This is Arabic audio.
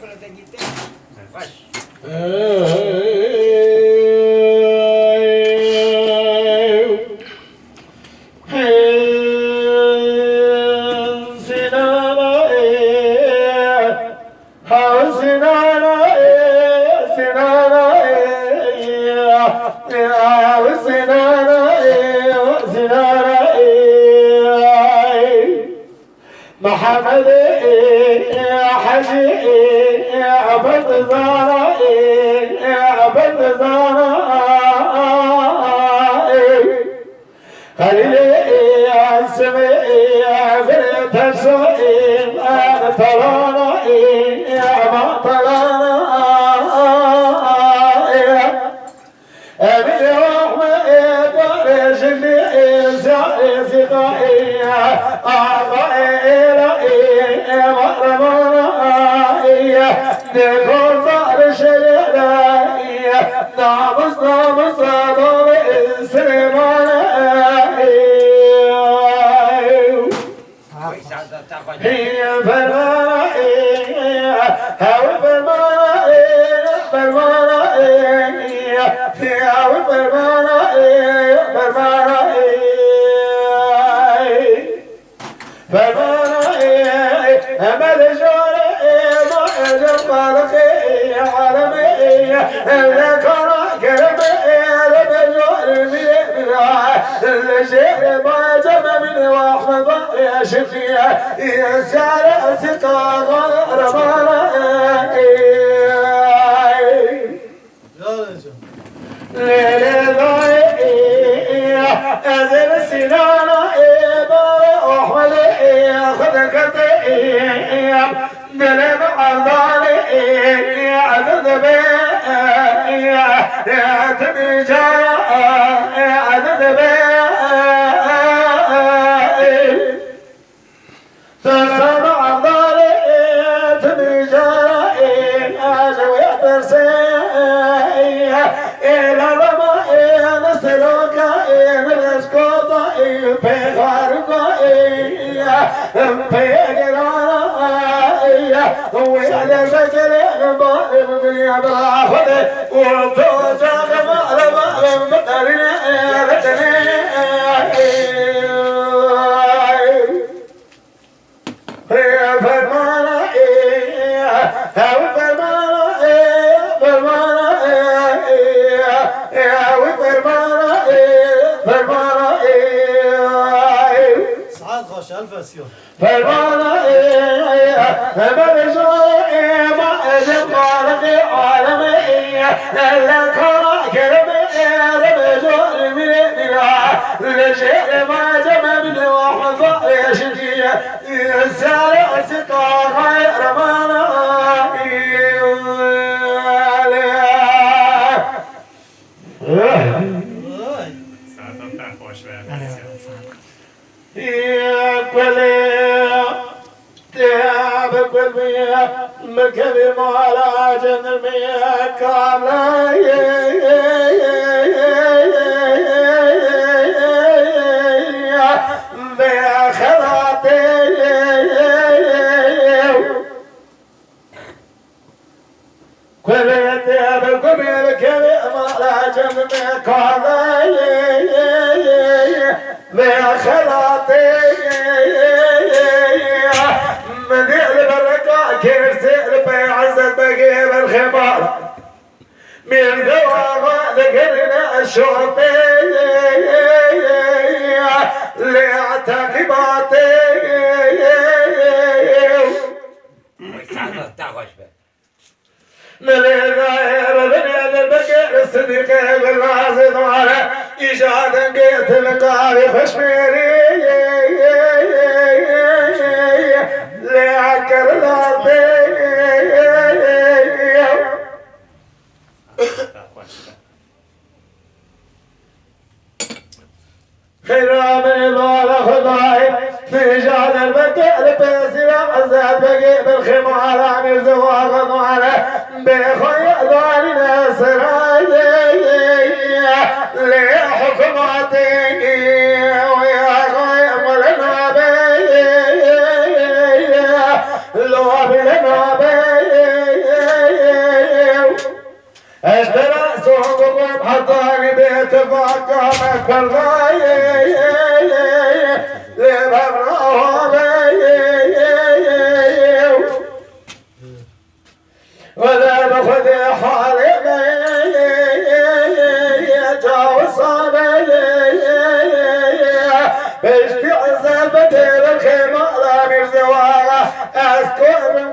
كل دقيقتين خش محمد يا حجي يا عبد زارا يا عبد زارا خليلي يا سمي يا بنت السوئيل انا طلانا يا ما طلانا أبي رحمة إبارة شكلي سقائي أعطائي مرمانا نقول صار شريعي نامس صدر سليمان هي فرمانا هو فرمانا فرمانا يا فرمانا فرمانا فرمانا أمل جاري ما جبالك عالمي لك كرمي ربجاري الشيء ما جمع من واحد يا شفيع يا سارة سقا رمانا ليلة ضايع أزل سنانا بار أحمد خذك طيب دلم عضالي عدد بيع تبجا عدد بيع تسمع عضالي تبجا أجوي ترسيع إلى رما نسلوك نسكوت بغارك بغرانا وإلى الفجر غبار بني أبراهد وتوجه غبار مطرنا فرمانا سعاد خوش ألف سيون فرمانا برجوعي ما أجبارك عالمي لك كرمي برجوعي من الشيء ما جمع من وحظة يشجيع السارع سقا خير مانا مكبي مالا جن المياه كاملا بخلاتي كل يتياب القبيل كبي مالا جن المياه كاملا بخلاتي مديع البركة كرسي بيعزت بقيب الخمار من ذوقها ذكرنا الشرطي لاعتقباتي من الغير بني البقير الصديق بالرازد على إيجاد بيت القاري خشميري لعكر الأرض خرام الضال خضاي في جعل البكاء بسيرة عزات بقي بالخمار عن الزواغ ضواله بخي ضالنا سراي لحكماتي ويا خي ملنا بي لو بلنا بي اشترى سوقهم حطاني باتفاق قامت كالغاية لبرهم ولا بخذ حالي جاوصاني بشتي عزة بدل الخيمة لا مرزواغة اسكر من